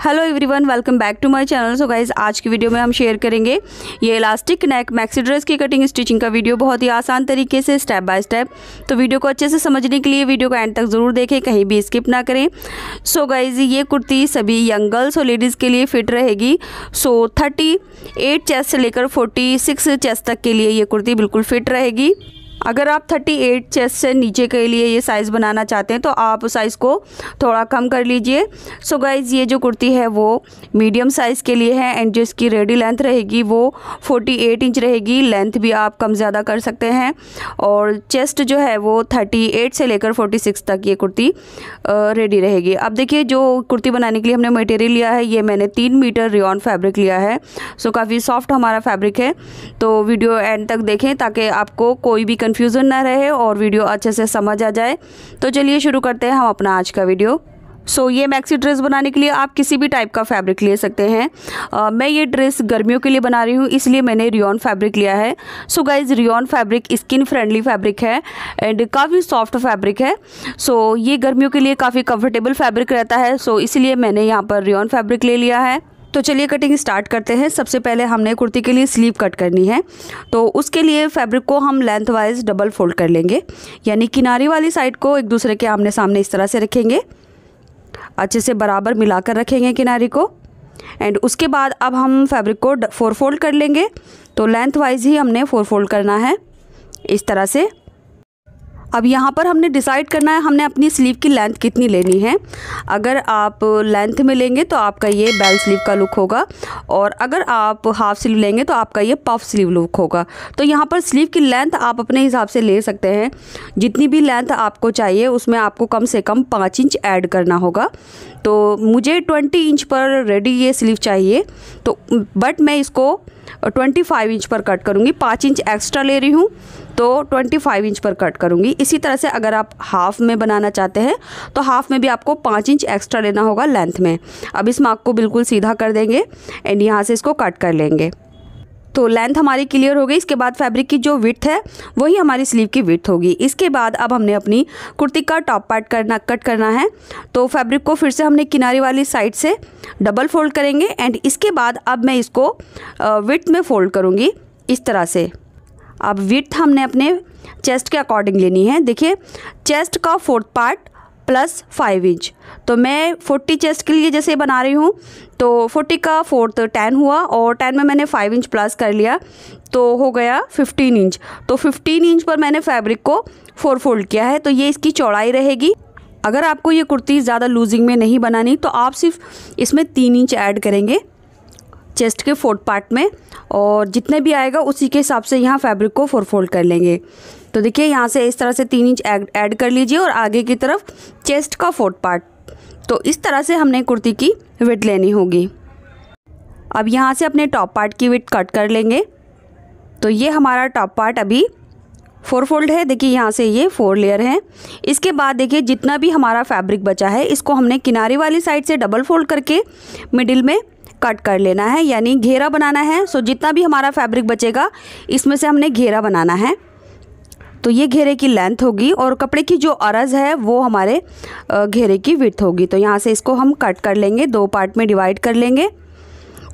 Hello everyone, welcome back to my channel. So guys, आज की video में हम शेयर करेंगे ये इलास्टिक नेक मैक्सी ड्रेस की कटिंग स्टिचिंग का वीडियो, बहुत ही आसान तरीके से स्टेप बाय स्टेप। तो वीडियो को अच्छे से समझने के लिए वीडियो को एंड तक ज़रूर देखें, कहीं भी स्किप ना करें। सो गाइज, ये कुर्ती सभी यंग गर्ल्स और लेडीज़ के लिए फिट रहेगी। सो 38 चेस्ट से लेकर 46 चेस्ट तक के लिए ये कुर्ती बिल्कुल फिट रहेगी। अगर आप 38 चेस्ट से नीचे के लिए ये साइज़ बनाना चाहते हैं तो आप साइज़ को थोड़ा कम कर लीजिए। सो गाइज़, ये जो कुर्ती है वो मीडियम साइज़ के लिए है एंड जो इसकी रेडी लेंथ रहेगी वो 48 इंच रहेगी। लेंथ भी आप कम ज़्यादा कर सकते हैं और चेस्ट जो है वो 38 से लेकर 46 तक ये कुर्ती रेडी रहेगी। अब देखिए, जो कुर्ती बनाने के लिए हमने मटेरियल लिया है, ये मैंने 3 मीटर रेयॉन फैब्रिक लिया है। सो काफ़ी सॉफ्ट हमारा फैब्रिक है। तो वीडियो एंड तक देखें ताकि आपको कोई भी कन्फ्यूज़न ना रहे और वीडियो अच्छे से समझ आ जाए। तो चलिए शुरू करते हैं हम अपना आज का वीडियो। सो ये मैक्सी ड्रेस बनाने के लिए आप किसी भी टाइप का फैब्रिक ले सकते हैं। मैं ये ड्रेस गर्मियों के लिए बना रही हूँ, इसलिए मैंने रियॉन फैब्रिक लिया है। So guys, rayon fabric skin friendly fabric है एंड काफ़ी सॉफ्ट फैब्रिक है। सो ये गर्मियों के लिए काफ़ी कंफर्टेबल फैब्रिक रहता है। सो इसलिए मैंने यहाँ पर रियॉन फैब्रिक ले लिया है। तो चलिए कटिंग स्टार्ट करते हैं। सबसे पहले हमने कुर्ती के लिए स्लीव कट करनी है। तो उसके लिए फैब्रिक को हम लेंथ वाइज डबल फोल्ड कर लेंगे, यानी किनारी वाली साइड को एक दूसरे के आमने सामने इस तरह से रखेंगे, अच्छे से बराबर मिलाकर रखेंगे किनारी को। एंड उसके बाद अब हम फैब्रिक को 4 फोल्ड कर लेंगे। तो लेंथ वाइज ही हमने 4 फोल्ड करना है इस तरह से। अब यहाँ पर हमने डिसाइड करना है हमने अपनी स्लीव की लेंथ कितनी लेनी है। अगर आप लेंथ में लेंगे तो आपका ये बेल स्लीव का लुक होगा और अगर आप हाफ स्लीव लेंगे तो आपका ये पफ स्लीव लुक होगा। तो यहाँ पर स्लीव की लेंथ आप अपने हिसाब से ले सकते हैं। जितनी भी लेंथ आपको चाहिए उसमें आपको कम से कम 5 इंच ऐड करना होगा। तो मुझे 20 इंच पर रेडी ये स्लीव चाहिए, तो बट मैं इसको 25 इंच पर कट करूँगी। 5 इंच एक्स्ट्रा ले रही हूँ तो 25 इंच पर कट करूँगी। इसी तरह से अगर आप हाफ में बनाना चाहते हैं तो हाफ में भी आपको 5 इंच एक्स्ट्रा लेना होगा लेंथ में। अब इस मार्क को बिल्कुल सीधा कर देंगे एंड यहाँ से इसको कट कर लेंगे। तो लेंथ हमारी क्लियर हो गई। इसके बाद फैब्रिक की जो विड्थ है वही हमारी स्लीव की विड्थ होगी। इसके बाद अब हमने अपनी कुर्ती का टॉप पार्ट कट करना है। तो फैब्रिक को फिर से हमने किनारी वाली साइड से डबल फोल्ड करेंगे एंड इसके बाद अब मैं इसको विड्थ में फोल्ड करूँगी इस तरह से। अब विड्थ हमने अपने चेस्ट के अकॉर्डिंग लेनी है। देखिए, चेस्ट का 4th पार्ट प्लस 5 इंच। तो मैं 40 चेस्ट के लिए जैसे बना रही हूँ तो 40 का 4th 10 हुआ और 10 में मैंने 5 इंच प्लस कर लिया तो हो गया 15 इंच। तो 15 इंच पर मैंने फैब्रिक को 4 फोल्ड किया है। तो ये इसकी चौड़ाई रहेगी। अगर आपको ये कुर्ती ज़्यादा लूजिंग में नहीं बनानी तो आप सिर्फ इसमें 3 इंच ऐड करेंगे चेस्ट के 4th पार्ट में और जितने भी आएगा उसी के हिसाब से यहाँ फैब्रिक को 4 फोल्ड कर लेंगे। तो देखिए, यहाँ से इस तरह से 3 इंच ऐड कर लीजिए और आगे की तरफ चेस्ट का 4th पार्ट। तो इस तरह से हमने कुर्ती की विड्थ लेनी होगी। अब यहाँ से अपने टॉप पार्ट की विड्थ कट कर लेंगे। तो ये हमारा टॉप पार्ट अभी 4 फोल्ड है। देखिए, यहाँ से ये 4 लेयर है। इसके बाद देखिए, जितना भी हमारा फैब्रिक बचा है इसको हमने किनारी वाली साइड से डबल फोल्ड करके मिडिल में कट कर लेना है, यानी घेरा बनाना है। सो जितना भी हमारा फैब्रिक बचेगा इसमें से हमने घेरा बनाना है। तो ये घेरे की लेंथ होगी और कपड़े की जो अरज है वो हमारे घेरे की विड्थ होगी। तो यहाँ से इसको हम कट कर लेंगे, 2 पार्ट में डिवाइड कर लेंगे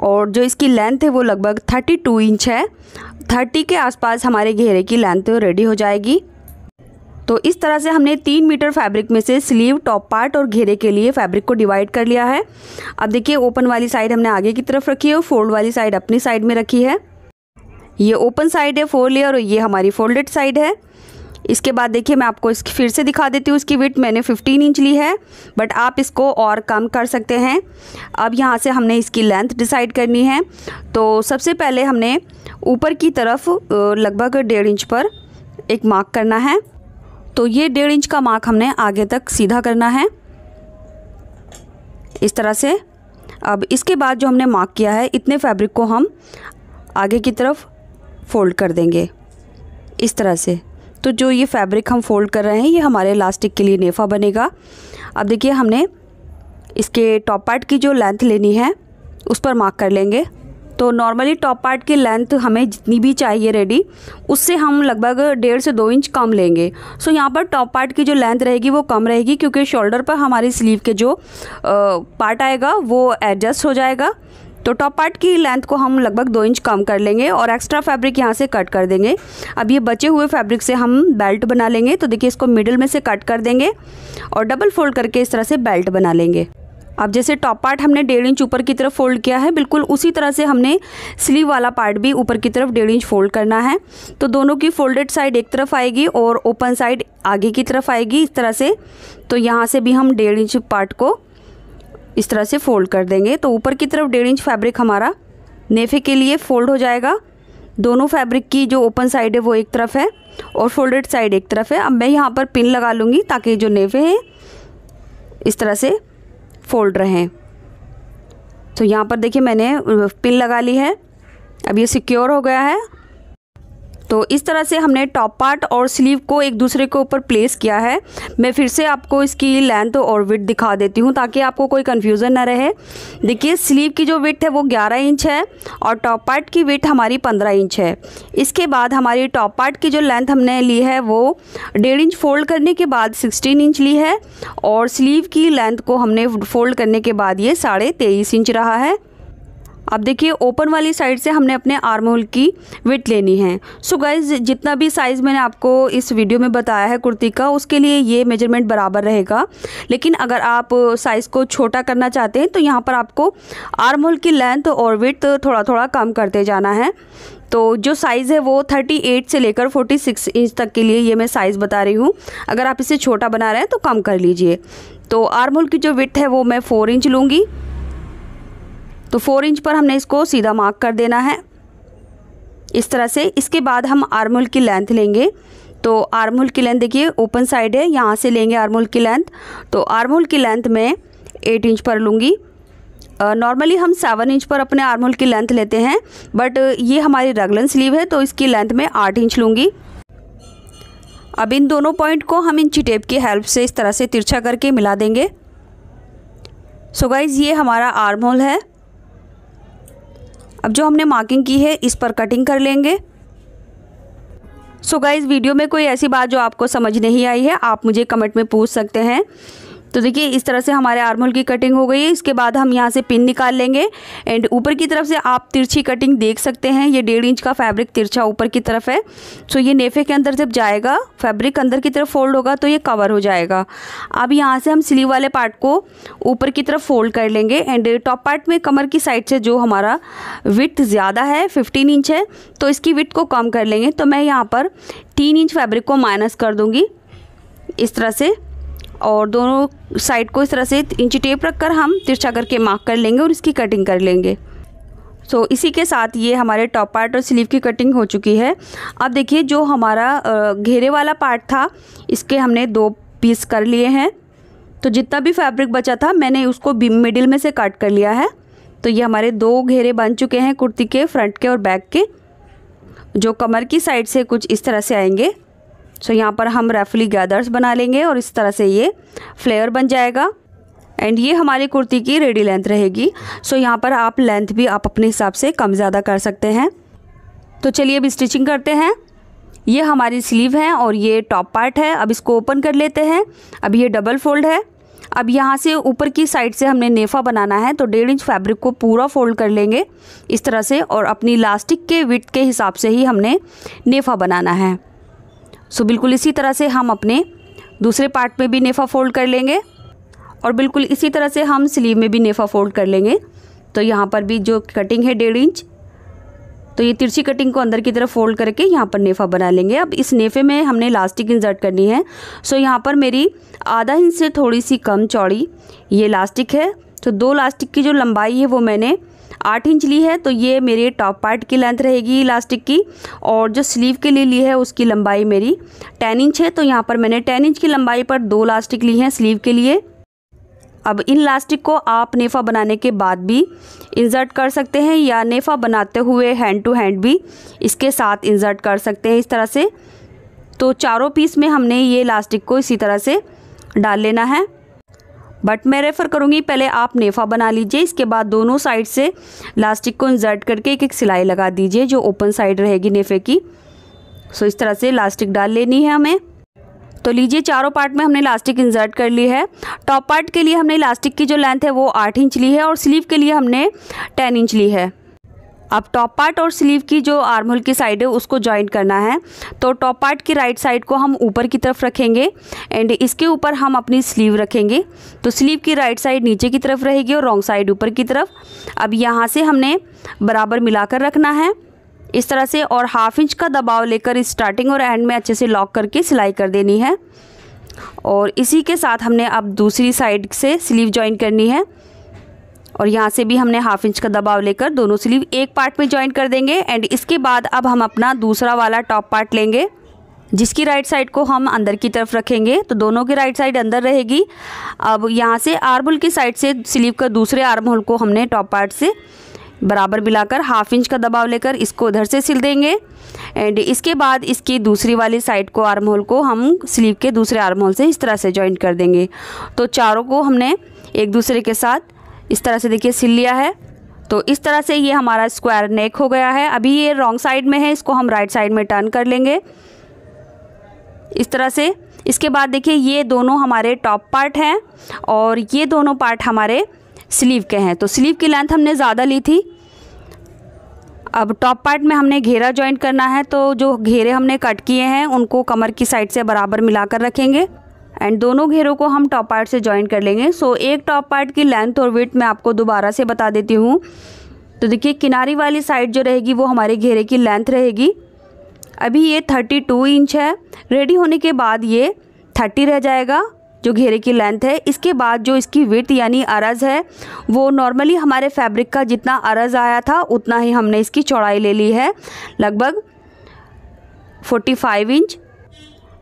और जो इसकी लेंथ है वो लगभग 32 इंच है। 30 के आसपास हमारे घेरे की लेंथ रेडी हो जाएगी। तो इस तरह से हमने 3 मीटर फैब्रिक में से स्लीव, टॉप पार्ट और घेरे के लिए फैब्रिक को डिवाइड कर लिया है। अब देखिए, ओपन वाली साइड हमने आगे की तरफ रखी है और फोल्ड वाली साइड अपनी साइड में रखी है। ये ओपन साइड है 4 लेयर और ये हमारी फोल्डेड साइड है। इसके बाद देखिए, मैं आपको इसकी फिर से दिखा देती हूँ। इसकी विड्थ मैंने 15 इंच ली है बट आप इसको और कम कर सकते हैं। अब यहाँ से हमने इसकी लेंथ डिसाइड करनी है। तो सबसे पहले हमने ऊपर की तरफ लगभग 1.5 इंच पर एक मार्क करना है। तो ये 1.5 इंच का मार्क हमने आगे तक सीधा करना है इस तरह से। अब इसके बाद जो हमने मार्क किया है इतने फैब्रिक को हम आगे की तरफ फोल्ड कर देंगे इस तरह से। तो जो ये फैब्रिक हम फोल्ड कर रहे हैं ये हमारे इलास्टिक के लिए नेफा बनेगा। अब देखिए, हमने इसके टॉप पार्ट की जो लेंथ लेनी है उस पर मार्क कर लेंगे तो नॉर्मली टॉप पार्ट की लेंथ हमें जितनी भी चाहिए रेडी, उससे हम लगभग 1.5 से 2 इंच कम लेंगे। सो यहाँ पर टॉप पार्ट की जो लेंथ रहेगी वो कम रहेगी, क्योंकि शोल्डर पर हमारी स्लीव के जो पार्ट आएगा वो एडजस्ट हो जाएगा। तो टॉप पार्ट की लेंथ को हम लगभग 2 इंच कम कर लेंगे और एक्स्ट्रा फैब्रिक यहाँ से कट कर देंगे। अब ये बचे हुए फैब्रिक से हम बेल्ट बना लेंगे। तो देखिए, इसको मिडिल में से कट कर देंगे और डबल फोल्ड करके इस तरह से बेल्ट बना लेंगे। अब जैसे टॉप पार्ट हमने 1.5 इंच ऊपर की तरफ फोल्ड किया है, बिल्कुल उसी तरह से हमने स्लीव वाला पार्ट भी ऊपर की तरफ 1.5 इंच फोल्ड करना है। तो दोनों की फोल्डेड साइड एक तरफ आएगी और ओपन साइड आगे की तरफ आएगी इस तरह से। तो यहाँ से भी हम 1.5 इंच पार्ट को इस तरह से फोल्ड कर देंगे। तो ऊपर की तरफ 1.5 इंच फैब्रिक हमारा नेफे के लिए फोल्ड हो जाएगा। दोनों फैब्रिक की जो ओपन साइड है वो एक तरफ है और फोल्डेड साइड एक तरफ है। अब मैं यहाँ पर पिन लगा लूँगी ताकि जो नेफे हैं इस तरह से फोल्ड रहें। तो यहाँ पर देखिए, मैंने पिन लगा ली है। अब ये सिक्योर हो गया है। तो इस तरह से हमने टॉप पार्ट और स्लीव को एक दूसरे के ऊपर प्लेस किया है। मैं फिर से आपको इसकी लेंथ और विड्थ दिखा देती हूँ ताकि आपको कोई कन्फ्यूज़न ना रहे। देखिए, स्लीव की जो विड्थ है वो 11 इंच है और टॉप पार्ट की विड्थ हमारी 15 इंच है। इसके बाद हमारी टॉप पार्ट की जो लेंथ हमने ली है वो 1.5 इंच फोल्ड करने के बाद 16 इंच ली है और स्लीव की लेंथ को हमने फोल्ड करने के बाद ये 23.5 इंच रहा है। अब देखिए, ओपन वाली साइड से हमने अपने आर्म होल की विड्थ लेनी है। सो गाइज, जितना भी साइज़ मैंने आपको इस वीडियो में बताया है कुर्ती का, उसके लिए ये मेजरमेंट बराबर रहेगा। लेकिन अगर आप साइज़ को छोटा करना चाहते हैं तो यहाँ पर आपको आर्म होल की लेंथ और विड्थ थोड़ा थोड़ा कम करते जाना है। तो जो साइज़ है वो 38 से लेकर 46 इंच तक के लिए ये मैं साइज़ बता रही हूँ। अगर आप इसे छोटा बना रहे हैं तो कम कर लीजिए। तो आर्म होल की जो विड्थ है वो मैं 4 इंच लूँगी। तो 4 इंच पर हमने इसको सीधा मार्क कर देना है इस तरह से। इसके बाद हम आर्म होल की लेंथ लेंगे। तो आर्म होल की लेंथ देखिए, ओपन साइड है, यहाँ से लेंगे आर्म होल की लेंथ। तो आर्म होल की लेंथ मैं 8 इंच पर लूँगी। नॉर्मली हम 7 इंच पर अपने आर्म होल की लेंथ लेते हैं, बट ये हमारी रगलन स्लीव है तो इसकी लेंथ मैं 8 इंच लूँगी। अब इन दोनों पॉइंट को हम इंची टेप की हेल्प से इस तरह से तिरछा करके मिला देंगे। सो गाइज, ये हमारा आर्म होल है। अब जो हमने मार्किंग की है इस पर कटिंग कर लेंगे। सो गाइज, वीडियो में कोई ऐसी बात जो आपको समझ नहीं आई है आप मुझे कमेंट में पूछ सकते हैं। तो देखिए, इस तरह से हमारे आर्म होल की कटिंग हो गई है। इसके बाद हम यहाँ से पिन निकाल लेंगे एंड ऊपर की तरफ से आप तिरछी कटिंग देख सकते हैं। ये 1.5 इंच का फैब्रिक तिरछा ऊपर की तरफ है। सो ये नेफे के अंदर जब जाएगा, फैब्रिक अंदर की तरफ फोल्ड होगा तो ये कवर हो जाएगा। अब यहाँ से हम स्लीव वाले पार्ट को ऊपर की तरफ फोल्ड कर लेंगे एंड टॉप पार्ट में कमर की साइड से जो हमारा विड्थ ज़्यादा है 15 इंच है, तो इसकी विड्थ को कम कर लेंगे। तो मैं यहाँ पर 3 इंच फैब्रिक को माइनस कर दूँगी इस तरह से और दोनों साइड को इस तरह से इंची टेप रखकर हम तिरछा करके मार्क कर लेंगे और इसकी कटिंग कर लेंगे। सो इसी के साथ ये हमारे टॉप पार्ट और स्लीव की कटिंग हो चुकी है। अब देखिए, जो हमारा घेरे वाला पार्ट था इसके हमने 2 पीस कर लिए हैं। तो जितना भी फैब्रिक बचा था मैंने उसको मिडिल में से कट कर लिया है। तो ये हमारे 2 घेरे बन चुके हैं कुर्ती के, फ्रंट के और बैक के, जो कमर की साइड से कुछ इस तरह से आएंगे। सो यहाँ पर हम रफली गैदर्स बना लेंगे और इस तरह से ये फ्लेयर बन जाएगा एंड ये हमारी कुर्ती की रेडी लेंथ रहेगी। सो यहाँ पर आप लेंथ भी आप अपने हिसाब से कम ज़्यादा कर सकते हैं। तो चलिए अब स्टिचिंग करते हैं। ये हमारी स्लीव है और ये टॉप पार्ट है। अब इसको ओपन कर लेते हैं। अब ये डबल फोल्ड है। अब यहाँ से ऊपर की साइड से हमने नेफा बनाना है, तो 1.5 इंच फैब्रिक को पूरा फोल्ड कर लेंगे इस तरह से और अपनी इलास्टिक के विड्थ के हिसाब से ही हमने नेफा बनाना है। सो बिल्कुल इसी तरह से हम अपने दूसरे पार्ट में भी नेफा फोल्ड कर लेंगे और बिल्कुल इसी तरह से हम स्लीव में भी नेफा फोल्ड कर लेंगे। तो यहाँ पर भी जो कटिंग है 1.5 इंच, तो ये तिरछी कटिंग को अंदर की तरफ फोल्ड करके यहाँ पर नेफा बना लेंगे। अब इस नेफे में हमने इलास्टिक इंसर्ट करनी है। सो यहाँ पर मेरी आधा इंच से थोड़ी सी कम चौड़ी ये इलास्टिक है। तो 2 इलास्टिक की जो लंबाई है वो मैंने 8 इंच ली है। तो ये मेरे टॉप पार्ट की लेंथ रहेगी इलास्टिक की और जो स्लीव के लिए ली है उसकी लंबाई मेरी 10 इंच है। तो यहाँ पर मैंने 10 इंच की लंबाई पर 2 इलास्टिक ली हैं स्लीव के लिए। अब इन इलास्टिक को आप नेफा बनाने के बाद भी इंसर्ट कर सकते हैं या नेफा बनाते हुए हैंड टू हैंड भी इसके साथ इंसर्ट कर सकते हैं इस तरह से। तो चारों पीस में हमने ये इलास्टिक को इसी तरह से डाल लेना है। बट मैं रेफ़र करूँगी पहले आप नेफ़ा बना लीजिए। इसके बाद दोनों साइड से इलास्टिक को इंसर्ट करके एक एक सिलाई लगा दीजिए जो ओपन साइड रहेगी नेफ़े की। सो इस तरह से इलास्टिक डाल लेनी है हमें। तो लीजिए चारों पार्ट में हमने इलास्टिक इंसर्ट कर ली है। टॉप पार्ट के लिए हमने इलास्टिक की जो लेंथ है वो 8 इंच ली है और स्लीव के लिए हमने 10 इंच ली है। अब टॉप पार्ट और स्लीव की जो आर्म होल की साइड है उसको जॉइंट करना है। तो टॉप पार्ट की राइट साइड को हम ऊपर की तरफ रखेंगे एंड इसके ऊपर हम अपनी स्लीव रखेंगे। तो स्लीव की राइट साइड नीचे की तरफ रहेगी और रॉन्ग साइड ऊपर की तरफ। अब यहाँ से हमने बराबर मिलाकर रखना है इस तरह से और 1/2 इंच का दबाव लेकर स्टार्टिंग और एंड में अच्छे से लॉक करके सिलाई कर देनी है। और इसी के साथ हमने अब दूसरी साइड से स्लीव जॉइन करनी है और यहाँ से भी हमने 1/2 इंच का दबाव लेकर दोनों स्लीव एक पार्ट में जॉइन कर देंगे। एंड इसके बाद अब हम अपना दूसरा वाला टॉप पार्ट लेंगे जिसकी राइट साइड को हम अंदर की तरफ रखेंगे। तो दोनों की राइट साइड अंदर रहेगी। अब यहाँ से आर्म होल की साइड से स्लीव का दूसरे आर्म होल को हमने टॉप पार्ट से बराबर मिलाकर 1/2 इंच का दबाव लेकर इसको उधर से सिल देंगे। एंड इसके बाद इसकी दूसरी वाली साइड को आर्म होल को हम स्लीव के दूसरे आर्म होल से इस तरह से जॉइंट कर देंगे। तो चारों को हमने एक दूसरे के साथ इस तरह से देखिए सिल लिया है। तो इस तरह से ये हमारा स्क्वायर नेक हो गया है। अभी ये रॉन्ग साइड में है, इसको हम राइट साइड में टर्न कर लेंगे इस तरह से। इसके बाद देखिए ये दोनों हमारे टॉप पार्ट हैं और ये दोनों पार्ट हमारे स्लीव के हैं। तो स्लीव की लेंथ हमने ज़्यादा ली थी। अब टॉप पार्ट में हमने घेरा जॉइंट करना है। तो जो घेरे हमने कट किए हैं उनको कमर की साइड से बराबर मिलाकर रखेंगे एंड दोनों घेरों को हम टॉप पार्ट से जॉइन कर लेंगे। सो एक टॉप पार्ट की लेंथ और विड्थ मैं आपको दोबारा से बता देती हूँ। तो देखिए किनारी वाली साइड जो रहेगी वो हमारे घेरे की लेंथ रहेगी। अभी ये 32 इंच है। रेडी होने के बाद ये 30 रह जाएगा जो घेरे की लेंथ है। इसके बाद जो इसकी विड्थ यानी अरज है वो नॉर्मली हमारे फैब्रिक का जितना अरज आया था उतना ही हमने इसकी चौड़ाई ले ली है, लगभग 45 इंच।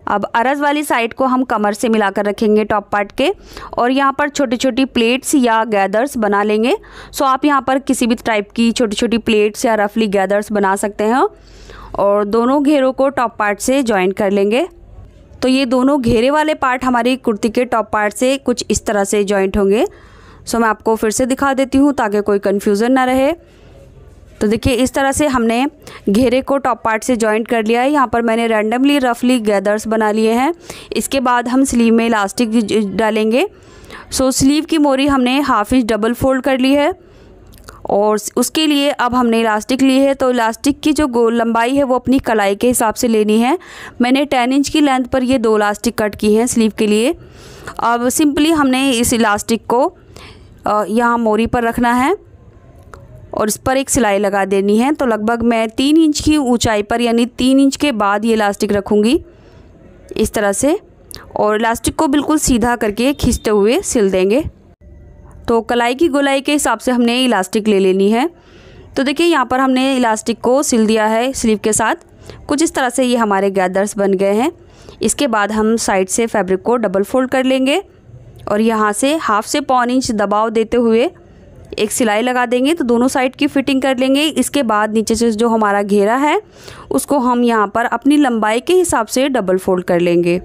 अब अरज वाली साइड को हम कमर से मिलाकर रखेंगे टॉप पार्ट के और यहाँ पर छोटी छोटी प्लेट्स या गैदर्स बना लेंगे। सो आप यहाँ पर किसी भी टाइप की छोटी छोटी प्लेट्स या रफली गैदर्स बना सकते हैं और दोनों घेरों को टॉप पार्ट से जॉइन कर लेंगे। तो ये दोनों घेरे वाले पार्ट हमारी कुर्ती के टॉप पार्ट से कुछ इस तरह से जॉइंट होंगे। सो मैं आपको फिर से दिखा देती हूँ ताकि कोई कन्फ्यूज़न ना रहे। तो देखिए इस तरह से हमने घेरे को टॉप पार्ट से जॉइंट कर लिया है। यहाँ पर मैंने रैंडमली रफली गैदर्स बना लिए हैं। इसके बाद हम स्लीव में इलास्टिक डालेंगे। सो स्लीव की मोरी हमने 1/2 इंच डबल फोल्ड कर ली है और उसके लिए अब हमने इलास्टिक ली है। तो इलास्टिक की जो लंबाई है वो अपनी कलाई के हिसाब से लेनी है। मैंने 10 इंच की लेंथ पर ये 2 इलास्टिक कट की हैं स्लीव के लिए। अब सिंपली हमने इस इलास्टिक को यहाँ मोरी पर रखना है और इस पर एक सिलाई लगा देनी है। तो लगभग मैं 3 इंच की ऊंचाई पर यानी 3 इंच के बाद ये इलास्टिक रखूँगी इस तरह से और इलास्टिक को बिल्कुल सीधा करके खींचते हुए सिल देंगे। तो कलाई की गोलाई के हिसाब से हमने इलास्टिक ले लेनी है। तो देखिए यहाँ पर हमने इलास्टिक को सिल दिया है स्लीव के साथ। कुछ इस तरह से ये हमारे गैदर्स बन गए हैं। इसके बाद हम साइड से फैब्रिक को डबल फोल्ड कर लेंगे और यहाँ से 1/2 से 1.25 इंच दबाव देते हुए एक सिलाई लगा देंगे। तो दोनों साइड की फिटिंग कर लेंगे। इसके बाद नीचे से जो हमारा घेरा है उसको हम यहाँ पर अपनी लंबाई के हिसाब से डबल फोल्ड कर लेंगे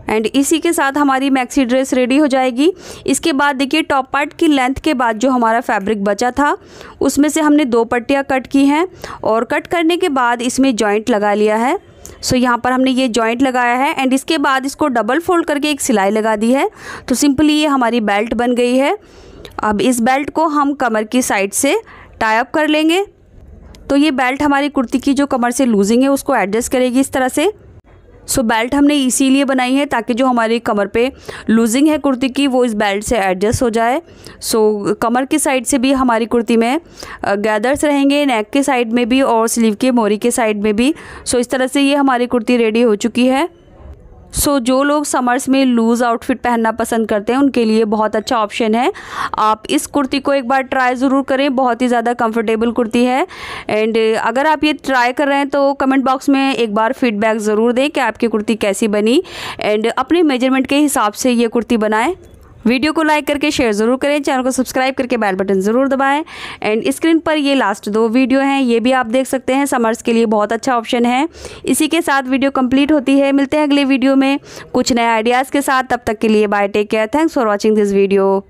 एंड इसी के साथ हमारी मैक्सी ड्रेस रेडी हो जाएगी। इसके बाद देखिए टॉप पार्ट की लेंथ के बाद जो हमारा फैब्रिक बचा था उसमें से हमने 2 पट्टियाँ कट की हैं और कट करने के बाद इसमें जॉइंट लगा लिया है। सो यहाँ पर हमने ये जॉइंट लगाया है एंड इसके बाद इसको डबल फोल्ड करके एक सिलाई लगा दी है। तो सिंपली ये हमारी बेल्ट बन गई है। अब इस बेल्ट को हम कमर की साइड से टाई अप कर लेंगे। तो ये बेल्ट हमारी कुर्ती की जो कमर से लूजिंग है उसको एडजस्ट करेगी इस तरह से। सो बेल्ट हमने इसीलिए बनाई है ताकि जो हमारी कमर पे लूजिंग है कुर्ती की वो इस बेल्ट से एडजस्ट हो जाए। सो कमर की साइड से भी हमारी कुर्ती में गैदर्स रहेंगे, नेक के साइड में भी और स्लीव के मोरी के साइड में भी। सो इस तरह से ये हमारी कुर्ती रेडी हो चुकी है। सो जो लोग समर्स में लूज़ आउटफिट पहनना पसंद करते हैं उनके लिए बहुत अच्छा ऑप्शन है। आप इस कुर्ती को एक बार ट्राई ज़रूर करें, बहुत ही ज़्यादा कंफर्टेबल कुर्ती है। एंड अगर आप ये ट्राई कर रहे हैं तो कमेंट बॉक्स में एक बार फीडबैक ज़रूर दें कि आपकी कुर्ती कैसी बनी एंड अपने मेजरमेंट के हिसाब से ये कुर्ती बनाएं। वीडियो को लाइक करके शेयर ज़रूर करें, चैनल को सब्सक्राइब करके बेल बटन ज़रूर दबाएं। एंड स्क्रीन पर ये लास्ट 2 वीडियो हैं, ये भी आप देख सकते हैं। समर्स के लिए बहुत अच्छा ऑप्शन है। इसी के साथ वीडियो कंप्लीट होती है। मिलते हैं अगले वीडियो में कुछ नए आइडियाज़ के साथ। तब तक के लिए bye, take care, thanks for watching this video.